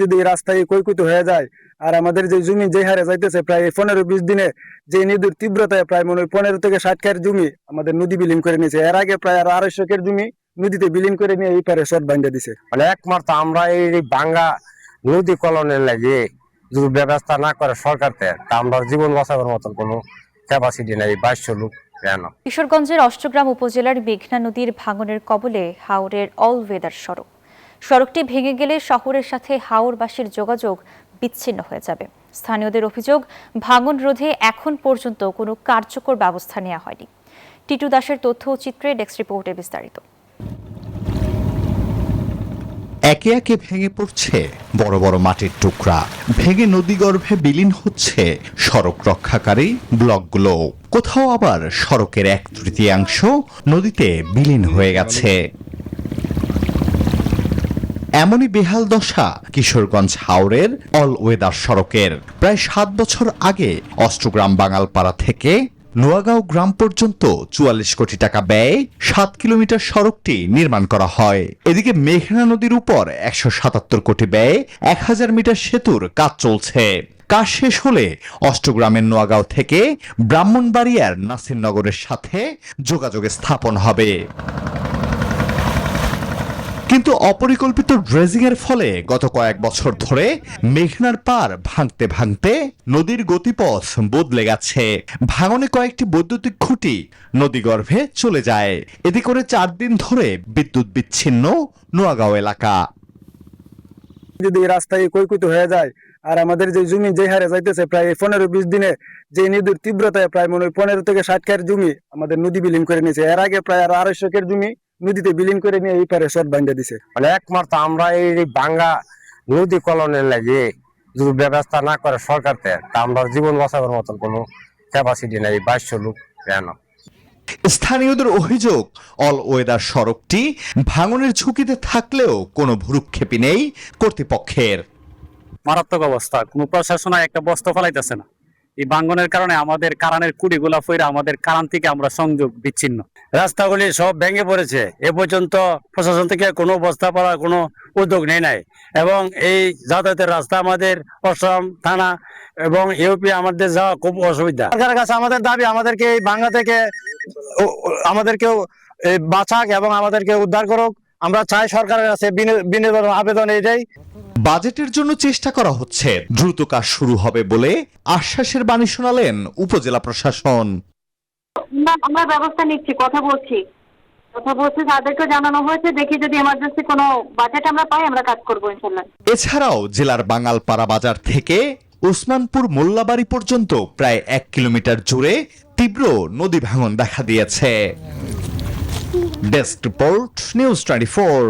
যদি এই রাস্তায় ক্ষয়ক্ষতি হয়ে যায় আর আমাদের যে জমি যে হারে যাইতেছে প্রায় 15-20 দিনে যে নদীর তীব্রতায় প্রায় মনে হয় 15 থেকে 60 কের জমি আমাদের নদী বিলীন করে নিয়েছে। এর আগে প্রায় আরো 250 কের জমি নদীতে বিলীন করে নিয়ে এই পারে শর্ট বান্ধা দিছে। মানে একমাত্র আমরা এই ভাঙ্গা নদী কলনের লাগে যদি ব্যবস্থা না করে সরকারতে তা আমরা জীবন বাঁচাবার মতন কোনো ক্যাপাসিটি নেই। 2200 লোক কেন। কিশোরগঞ্জের অষ্টগ্রাম উপজেলার মেঘনা নদীর ভাঙনের কবলে হাওরের অল ওয়েদার সড়কটি ভেঙে গেলে শহরের সাথে হাওরবাসীর যোগাযোগ বিচ্ছিন্ন হয়ে যাবে। স্থানীয়দের অভিযোগ, ভাঙন রোধে এখন পর্যন্ত কোনো কার্যকর ব্যবস্থা নেওয়া হয়নি। টিটু দাসের তথ্য ও চিত্রে ডেস্ক রিপোর্টে বিস্তারিত। একে একে ভেঙে পড়ছে বড় বড় মাটির টুকরা, ভেঙে নদীগর্ভে বিলীন হচ্ছে সড়ক রক্ষাকারী ব্লকগুলো। কোথাও আবার সড়কের 1/3 নদীতে বিলীন হয়ে গেছে। এমনই বেহাল দশা কিশোরগঞ্জ হাওরের অল ওয়েদার সড়কের। প্রায় 7 বছর আগে অষ্টগ্রাম বাঙালপাড়া থেকে নোয়াগাঁও গ্রাম পর্যন্ত 44 কোটি টাকা ব্যয়ে 7 কিলোমিটার সড়কটি নির্মাণ করা হয়। এদিকে মেঘনা নদীর উপর 177 কোটি ব্যয়ে 1000 মিটার সেতুর কাজ চলছে। কাজ শেষ হলে অষ্টগ্রামের নোয়াগাঁও থেকে ব্রাহ্মণবাড়িয়ার নাসিরনগরের সাথে যোগাযোগ স্থাপন হবে। কিন্তু অপরিকল্পিত ড্রেজিং এর ফলে গত কয়েক বছর ধরে মেঘনার পার ভাঙতে ভাঙতে নদীর গতিপথ বদলে গেছে। ভাঙনে কয়েকটি বৈদ্যুতিক খুঁটি নদীগর্ভে চলে যায়। এতে করে 4 দিন ধরে বিদ্যুৎ বিচ্ছিন্ন নোয়াগাঁও এলাকা। যদি এই রাস্তায় ক্ষয়ক্ষতি হয়ে যায় আর আমাদের যে জমি যে হারে যাইতেছে প্রায় 15-20 দিনে যে নদীর তীব্রতায় প্রায় মনে হয় 15 থেকে 60 কের জমি আমাদের নদী বিলীন করে নিয়েছে। এর আগে প্রায় আরো 250 কের জমি নদীতে বিলীন করে নিয়ে এই পারে শর্ট বান্ধা দিছে। মানে একমাত্র আমরা এই ভাঙ্গা নদী কলনের লাগে যদি ব্যবস্থা না করে সরকারতে তা আমরা জীবন বাঁচাবার মতন কোনো ক্যাপাসিটি নেই। 2200 লোক কেন। স্থানীয়দের অভিযোগ, অল ওয়েদার সড়কটি ভাঙনের ঝুঁকিতে থাকলেও কোনো ভ্রুক্ষেপই নেই কর্তৃপক্ষের। মারাত্মক অবস্থা, কোনো প্রশাসন একটা বস্তা ফেলাইতেছে না। এই ভাঙনের কারণে আমাদের কারানের কুড়িগুলা ফইরা আমাদের কারান থেকে আমরা সংযোগ বিচ্ছিন্ন। রাস্তাগুলি সব ভেঙে পড়েছে। এ পর্যন্ত প্রশাসন থেকে কোনো বস্তা পড়ার কোনো উদ্যোগ নেই নাই এবং এই যাতায়াতের রাস্তা আমাদের অসম থানা এবং ইউপি আমাদের যাওয়া খুব অসুবিধা। সরকারের কাছে আমাদের দাবি, আমাদেরকে এই ভাঙ্গা থেকে আমাদেরকে বাঁচাক এবং আমাদেরকে উদ্ধার করুক। আমরা চাই সরকারের কাছে বিনীত আবেদন এটাই। বাজেটের জন্য চেষ্টা করা হচ্ছে, দ্রুত কাজ শুরু হবে বলে আশ্বাসের বাণী শোনালেন উপজেলা প্রশাসন। আমরা ব্যবস্থা নিচ্ছি, কথা বলছি, তাদেরকে জানানো হয়েছে। দেখি যদি এমার্জেন্সি কোনো বাজেট আমরা পাই আমরা কাজ করবো ইনশাল্লাহ। এছাড়াও জেলার বাঙালপাড়া বাজার থেকে ওসমানপুর মোল্লাবাড়ি পর্যন্ত প্রায় 1 কিলোমিটার জুড়ে তীব্র নদী ভাঙন দেখা দিয়েছে। Desk report, news 24।